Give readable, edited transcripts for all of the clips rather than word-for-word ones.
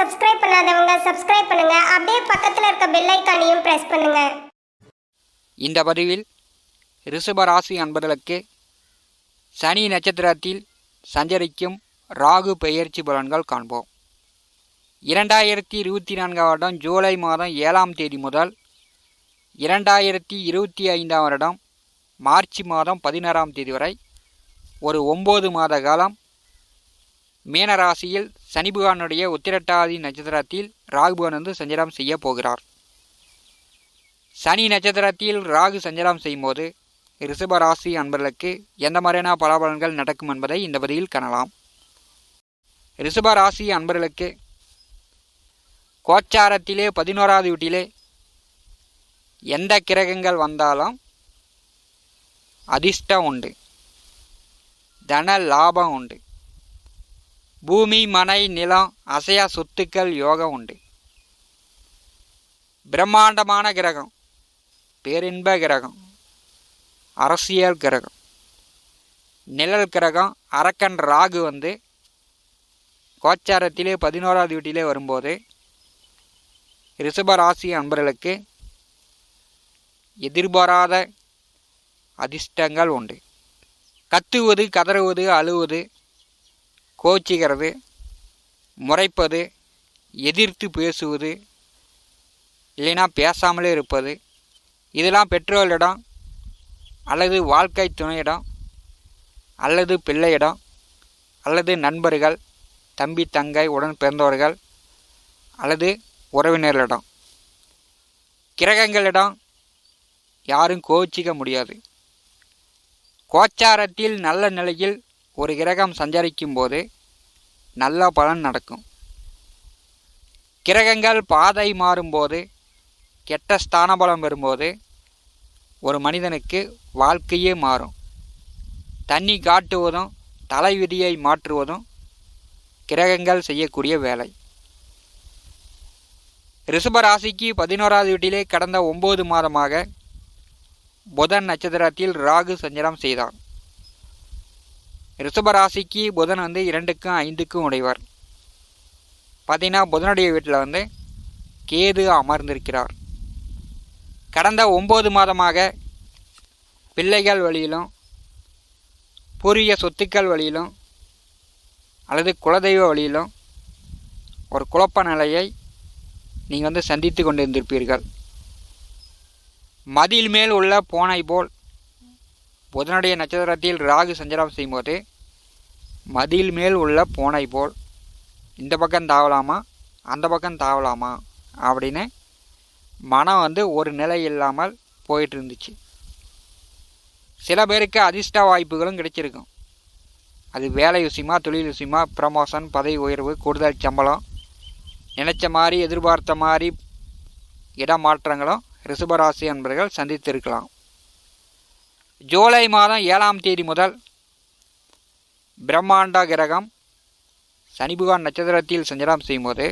Subscribe பண்ணாதவங்க subscribe பண்ணுங்க. அப்படியே பக்கத்துல இருக்க பெல் ஐகானையும் பிரஸ் பண்ணுங்க. இந்த பதிவில் ரிஷப ராசி அன்பர்களுக்கு சனி நட்சத்திரத்தில் சஞ்சரிக்கும் ராகு பெயர்ச்சி பலன்கள் காண்போம். 2024 வருடம் ஜூலை மாதம் 7ஆம் தேதி முதல் 2025 வருடம் மார்ச் மாதம் 16ஆம் தேதி வரை ஒரு 9 மாத காலம் மீனராசியில் சனி பகவானுடைய உத்திரட்டாதி நட்சத்திரத்தில் ராகு பகவான் சஞ்சாரம் செய்ய போகிறார். சனி நட்சத்திரத்தில் ராகு சஞ்சாரம் செய்யும்போது ரிஷப ராசி அன்பர்களுக்கு எந்த மாதிரியான பலாபலன்கள் நடக்கும் என்பதை இந்த பதிவில் காணலாம். ரிஷப ராசி அன்பர்களுக்கு கோச்சாரத்திலே 11வது வீட்டிலே எந்த கிரகங்கள் வந்தாலும் அதிர்ஷ்டம் உண்டு, தன லாபம் உண்டு, பூமி மனை நிலம் அசையா சொத்துக்கள் யோகம் உண்டு. பிரம்மாண்டமான கிரகம், பேரின்ப கிரகம், அரசியல் கிரகம், நிழல் கிரகம் அரக்கன் ராகு கோச்சாரத்திலே 11வது வீட்டிலே வரும்போது ரிஷப ராசி அன்பர்களுக்கு எதிர்பாராத அதிர்ஷ்டங்கள் உண்டு. கத்துவது, கதறுவது, அழுவது, கோச்சிக்கிறது, முறைப்பது, எதிர்த்து பேசுவது, இல்லைனா பேசாமலே இருப்பது, இதெல்லாம் பெற்றோரிடம் அல்லது வாழ்க்கை துணையிடம் அல்லது பிள்ளையிடம் அல்லது நண்பர்கள், தம்பி தங்கை உடன் பிறந்தவர்கள் அல்லது உறவினர்களிடம், கிரகங்களிடம் யாரும் கோச்சிக்க முடியாது. கோச்சாரத்தில் நல்ல நிலையில் ஒரு கிரகம் சஞ்சரிக்கும் போது நல்ல பலன் நடக்கும். கிரகங்கள் பாதை மாறும்போது, கெட்ட ஸ்தான பலம் வரும்போது ஒரு மனிதனுக்கு வாழ்க்கையே மாறும். தண்ணி காட்டுவதும் தலைவிதியை மாற்றுவதும் கிரகங்கள் செய்யக்கூடிய வேலை. ரிஷப ராசிக்கு 11வது வீட்டிலே கடந்த 9 மாதமாக புதன் நட்சத்திரத்தில் ராகு சஞ்சாரம் செய்தார். ரிஷப ராசிக்கு புதன் 2க்கும் 5க்கும் உடையவர். பார்த்தீங்கன்னா புதனுடைய வீட்டில் கேது அமர்ந்திருக்கிறார். கடந்த 9 மாதமாக பிள்ளைகள் வழியிலும் பூர்வீக சொத்துக்கள் வழியிலும் அல்லது குலதெய்வ வழியிலும் ஒரு குழப்ப நிலையை நீங்கள் சந்தித்து கொண்டிருந்திருப்பீர்கள். மதில் மேல் உள்ள பூனை போல் புதனுடைய நட்சத்திரத்தில் ராகு சஞ்சாரம் செய்யும்போது மதில் மேல் உள்ள பூனை போல் இந்த பக்கம் தாவலாமா அந்த பக்கம் தாவலாமா அப்படின்னு மனம் ஒரு நிலை இல்லாமல் போயிட்டு இருந்துச்சு. சில பேருக்கு அதிர்ஷ்ட வாய்ப்புகளும் கிடைச்சிருக்கும். அது வேலை விஷயமா, தொழில் விஷயமா, ப்ரமோஷன், பதவி உயர்வு, கூடுதல் சம்பளம், நினைச்ச மாதிரி எதிர்பார்த்த மாதிரி இடமாற்றங்களும் ரிஷபராசி என்பவர்கள் சந்தித்திருக்கலாம். ஜூலை மாதம் 7ஆம் தேதி முதல் பிரம்மாண்ட கிரகம் சனி பகவான் நட்சத்திரத்தில் சஞ்சாரம் செய்யும்போது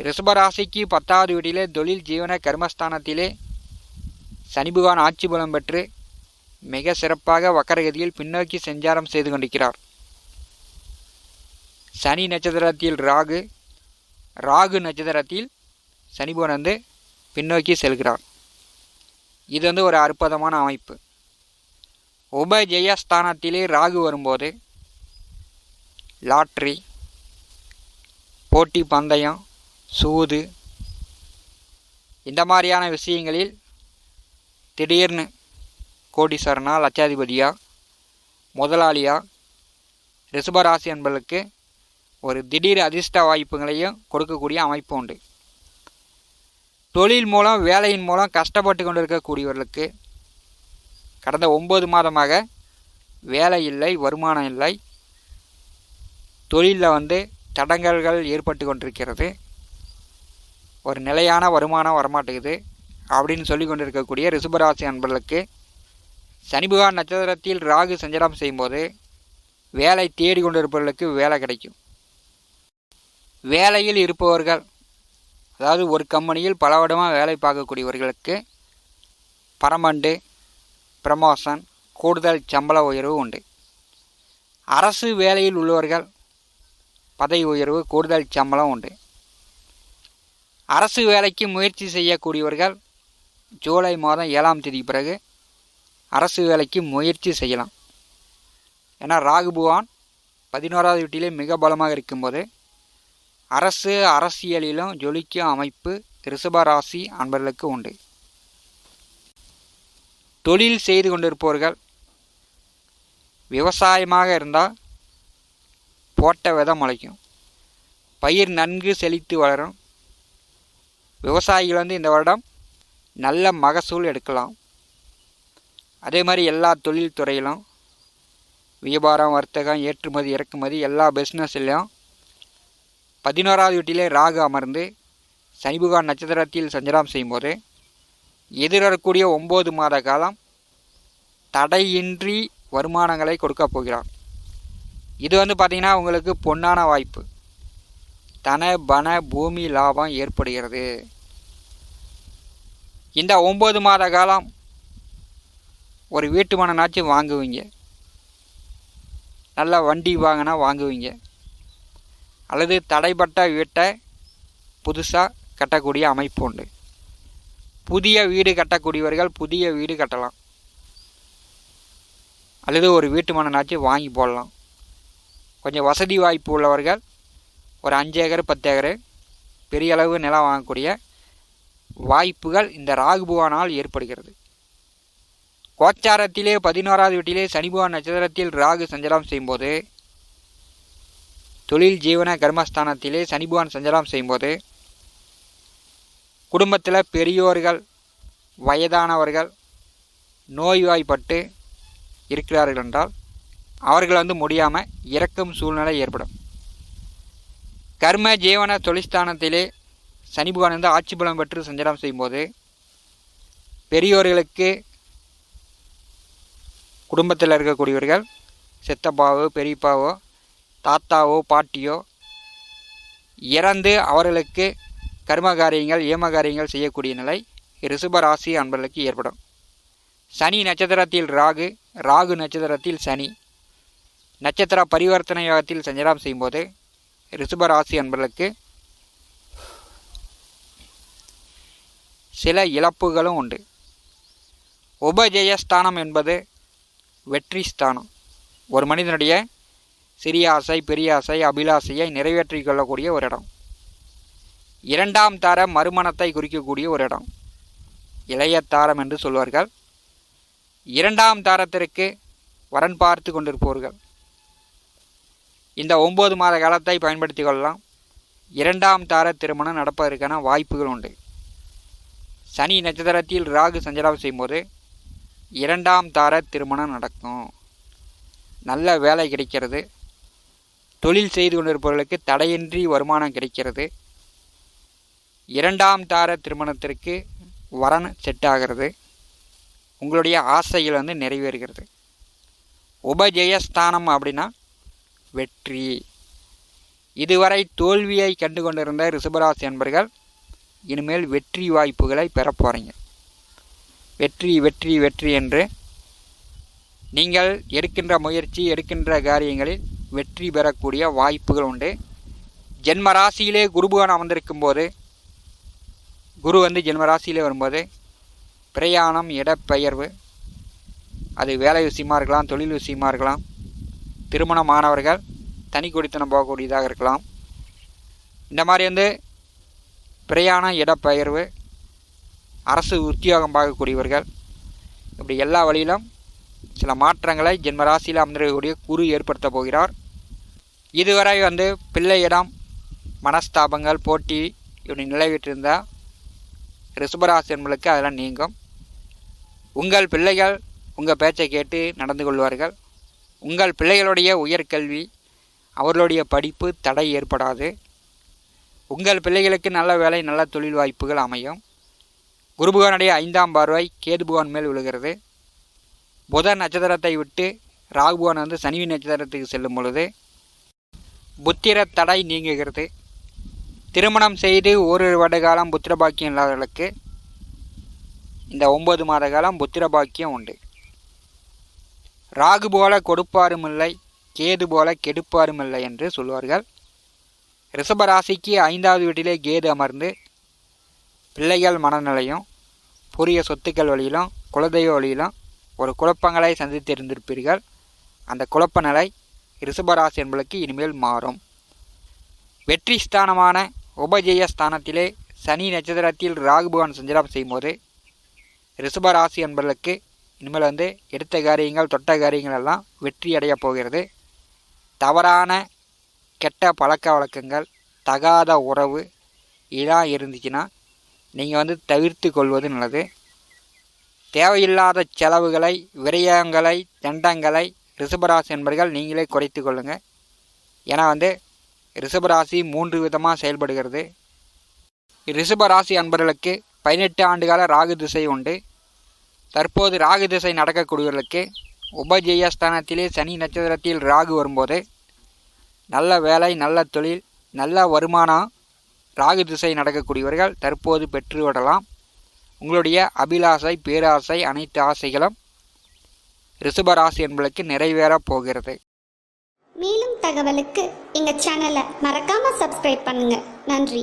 ரிஷபராசிக்கு 10வது வீட்டிலே தொழில் ஜீவன கர்மஸ்தானத்திலே சனி பகவான் ஆட்சி பலம் பெற்று மிக சிறப்பாக வக்கரகதியில் பின்னோக்கி சஞ்சாரம் செய்து கொண்டிருக்கிறார். சனி நட்சத்திரத்தில் ராகு, ராகு நட்சத்திரத்தில் சனி பகவான் பின்னோக்கி செல்கிறார். இது ஒரு அற்புதமான அமைப்பு. உபஜெயஸ்தானத்திலே ராகு வரும்போது லாட்ரி, போட்டி பந்தயம், சூது இந்த மாதிரியான விஷயங்களில் திடீர்னு கோடீஸ்வரனா, லட்சாதிபதியா, முதலாளியா ரிஷபராசி என்பவர்களுக்கு ஒரு திடீர் அதிர்ஷ்ட வாய்ப்புகளையும் கொடுக்கக்கூடிய அமைப்பு உண்டு. தொழில் மூலம், வேலையின் மூலம் கஷ்டப்பட்டு கொண்டிருக்கக்கூடியவர்களுக்கு கடந்த 9 மாதமாக வேலை இல்லை, வருமானம் இல்லை, தொழிலில் தடங்கல்கள் ஏற்பட்டு கொண்டிருக்கிறது, ஒரு நிலையான வருமானம் வரமாட்டேங்குது அப்படின்னு சொல்லி கொண்டிருக்கக்கூடிய ரிஷபராசி அன்பர்களுக்கு சனி பகவான் நட்சத்திரத்தில் ராகு சஞ்சாரம் செய்யும்போது வேலை தேடி கொண்டிருப்பவர்களுக்கு வேலை கிடைக்கும். வேலையில் இருப்பவர்கள், அதாவது ஒரு கம்பெனியில் பல வருடமாக வேலை பார்க்கக்கூடியவர்களுக்கு பர்மனெண்ட், ப்ரமோஷன், கூடுதல் சம்பள உயர்வு உண்டு. அரசு வேலையில் உள்ளவர்கள் பதவி உயர்வு, கூடுதல் சம்பளம் உண்டு. அரசு வேலைக்கு முயற்சி செய்யக்கூடியவர்கள் ஜூலை மாதம் 7ஆம் தேதி பிறகு அரசு வேலைக்கு முயற்சி செய்யலாம். ஏன்னா ராகு பகவான் 11வது வீட்டிலே மிக பலமாக இருக்கும்போது அரசியலிலும் ஜொலிக்கும் அமைப்பு ரிஷபராசி அன்பர்களுக்கு உண்டு. தொழில் செய்து கொண்டிருப்பவர்கள் விவசாயமாக இருந்தால் போட்ட விதை முளைக்கும், பயிர் நன்கு செழித்து வளரும். விவசாயிகள் இந்த வருடம் நல்ல மகசூல் எடுக்கலாம். அதே மாதிரி எல்லா தொழில் துறையிலும் வியாபாரம், வர்த்தகம், ஏற்றுமதி, இறக்குமதி எல்லா பிஸ்னஸ்லையும் 11வது வீட்டிலே ராகு அமர்ந்து சனி பகவான் நட்சத்திரத்தில் சஞ்சாரம் செய்யும்போது எதிர்வரக்கூடிய 9 மாத காலம் தடையின்றி வருமானங்களை கொடுக்க போகிறார். இது பார்த்திங்கன்னா உங்களுக்கு பொன்னான வாய்ப்பு. தன பண பூமி லாபம் ஏற்படுகிறது. இந்த 9 மாத காலம் ஒரு வீட்டு மனைனாச்சும் வாங்குவீங்க, நல்ல வண்டி வாங்கினா வாங்குவீங்க, அல்லது தடைப்பட்ட வீட்டை புதுசாக கட்டக்கூடிய அமைப்பு உண்டு. புதிய வீடு கட்டக்கூடியவர்கள் புதிய வீடு கட்டலாம், அல்லது ஒரு வீட்டு மனைனாச்சும் வாங்கி போடலாம். கொஞ்சம் வசதி வாய்ப்பு உள்ளவர்கள் ஒரு 5 ஏக்கர் 10 ஏக்கர் பெரிய அளவு நிலம் வாங்கக்கூடிய வாய்ப்புகள் இந்த ராகு பகவானால் ஏற்படுகிறது. கோச்சாரத்திலே 11வது வீட்டிலே சனி பகவான் நட்சத்திரத்தில் ராகு சஞ்சாரம் செய்யும்போது, தொழில் ஜீவன கர்மஸ்தானத்திலே சனி பகவான் சஞ்சாரம் செய்யும்போது குடும்பத்தில் பெரியோர்கள், வயதானவர்கள் நோய்வாய்ப்பட்டு இருக்கிறார்கள் என்றால் அவர்கள் முடியாமல் இறக்கும் சூழ்நிலை ஏற்படும். கர்ம ஜீவன தொழிற்ஸ்தானத்திலே சனி பகவான் ஆட்சி பலம் பெற்று சஞ்சாரம் செய்யும்போது பெரியோர்களுக்கு குடும்பத்தில் இருக்கக்கூடியவர்கள் சித்தப்பாவோ பெரியப்பாவோ தாத்தாவோ பாட்டியோ இறந்து அவர்களுக்கு கர்மகாரியங்கள் ஏமகாரியங்கள் செய்யக்கூடிய நிலை ரிஷபராசி அன்பர்களுக்கு ஏற்படும். சனி நட்சத்திரத்தில் ராகு, ராகு நட்சத்திரத்தில் சனி நட்சத்திர பரிவர்த்தனை யோகத்தில் சஞ்சாரம் செய்யும்போது ரிஷபராசி அன்பர்களுக்கு சில இழப்புகளும் உண்டு. உபஜயஸ்தானம் என்பது வெற்றி ஸ்தானம். ஒரு மனிதனுடைய சிறிய ஆசை, பெரிய ஆசை, அபிலாசையை நிறைவேற்றி கொள்ளக்கூடிய ஒரு இடம். 2ஆம் தார மறுமணத்தை குறிக்கக்கூடிய ஒரு இடம், இளைய தாரம் என்று சொல்வார்கள். 2ஆம் தாரத்திற்கு வரன் பார்த்து கொண்டிருப்பவர்கள் இந்த 9 மாத காலத்தை பயன்படுத்தி கொள்ளலாம். 2ஆம் தார திருமணம் நடப்பதற்கான வாய்ப்புகள் உண்டு. சனி நட்சத்திரத்தில் ராகு சஞ்சாரம் செய்யும்போது 2ஆம் தார திருமணம் நடக்கும். நல்ல வேலை கிடைக்கிறது. தொழில் செய்து கொண்டிருப்பவர்களுக்கு தடையின்றி வருமானம் கிடைக்கிறது. 2ஆம் தார திருமணத்திற்கு வரன் செட் ஆகிறது. உங்களுடைய ஆசைகள் நிறைவேறுகிறது. உபஜயஸ்தானம் அப்படின்னா வெற்றி. இதுவரை தோல்வியை கண்டு கொண்டிருந்த ரிஷபராசி அன்பர்கள் இனிமேல் வெற்றி வாய்ப்புகளை பெற போகிறீங்க. வெற்றி வெற்றி வெற்றி என்று நீங்கள் எடுக்கின்ற முயற்சி, எடுக்கின்ற காரியங்களில் வெற்றி பெறக்கூடிய வாய்ப்புகள் உண்டு. ஜென்ம ராசியிலே குருபகவான் அமர்ந்திருக்கும் போது, குரு ஜென்மராசியிலே வரும்போது பிரயாணம், இடப்பெயர்வு, அது வேலை விஷயமாக இருக்கலாம், தொழில் விஷயமாக இருக்கலாம், திருமணமானவர்கள் தனி குடித்தனம் போகக்கூடியதாக இருக்கலாம். இந்த மாதிரி பிரயாணம், இடப்பெயர்வு, அரசு உத்தியோகம் பார்க்கக்கூடியவர்கள், இப்படி எல்லா வழியிலும் சில மாற்றங்களை ஜென்மராசியில் அமர்ந்திருக்கக்கூடிய குரு ஏற்படுத்த போகிறார். இதுவரை பிள்ளையிடம் மனஸ்தாபங்கள், போட்டி இப்படி நிலவிட்டிருந்தால் ரிஷபராசி என்பர்களுக்கு அதெல்லாம் நீங்கும். உங்கள் பிள்ளைகள் உங்கள் பேச்சை கேட்டு நடந்து கொள்வார்கள். உங்கள் பிள்ளைகளுடைய உயர்கல்வி, அவர்களுடைய படிப்பு தடை ஏற்படாது. உங்கள் பிள்ளைகளுக்கு நல்ல வேலை, நல்ல தொழில் வாய்ப்புகள் அமையும். குரு பகவானுடைய 5ஆம் பார்வை கேது பகவான் மேல் விழுகிறது. புதன் நட்சத்திரத்தை விட்டு ராகு பகவான் சனி நட்சத்திரத்துக்கு செல்லும் பொழுது புத்திர தடை நீங்குகிறது. திருமணம் செய்து ஒரு வருடகாலம் புத்திர பாக்கியம் இல்லாதவர்களுக்கு இந்த 9 மாத காலம் புத்திர பாக்கியம் உண்டு. ராகு போல கொடுப்பாரும் இல்லை, கேது போல கெடுப்பாரும் இல்லை என்று சொல்வார்கள். ரிஷபராசிக்கு 5வது வீட்டிலே கேது அமர்ந்து பிள்ளைகள் மனநிலையும் புதிய சொத்துக்கள் வழியிலும் குலதெய்வ வழியிலும் ஒரு குழப்பங்களை சந்தித்திருந்திருப்பீர்கள். அந்த குழப்ப நிலை ரிஷபராசி என்பதற்கு இனிமேல் மாறும். வெற்றி ஸ்தானமான உபஜய ஸ்தானத்திலே சனி நட்சத்திரத்தில் ராகு பகவான் சஞ்சாரம் செய்யும்போது ரிஷபராசி என்பதற்கு இனிமேல் எடுத்த காரியங்கள் தொட்ட காரியங்கள் எல்லாம் வெற்றி அடைய போகிறது. தவறான கெட்ட பழக்க வழக்கங்கள், தகாத உறவு இதெல்லாம் இருந்துச்சுன்னா நீங்கள் தவிர்த்து கொள்வது நல்லது. தேவையில்லாத செலவுகளை, விரயங்களை, தண்டங்களை ரிஷபராசி என்பர்கள் நீங்களே குறைத்து கொள்ளுங்கள். ஏன்னா ரிஷபராசி 3 விதமாக செயல்படுகிறது. ரிஷபராசி அன்பர்களுக்கு 18 ஆண்டுகால ராகு திசை உண்டு. தற்போது ராகு திசை நடக்கக்கூடியவர்களுக்கு உபஜயஸ்தானத்திலே சனி நட்சத்திரத்தில் ராகு வரும்போது நல்ல வேலை, நல்ல தொழில், நல்ல வருமானம் ராகு திசை நடக்கக்கூடியவர்கள் தற்போது பெற்றுவிடலாம். உங்களுடைய அபிலாசை, பேராசை, அனைத்து ஆசைகளும் ரிஷபராசி என்பதற்கு நிறைவேறப் போகிறது. மேலும் தகவலுக்கு எங்கள் சேனலை மறக்காமல் சப்ஸ்கிரைப் பண்ணுங்கள். நன்றி.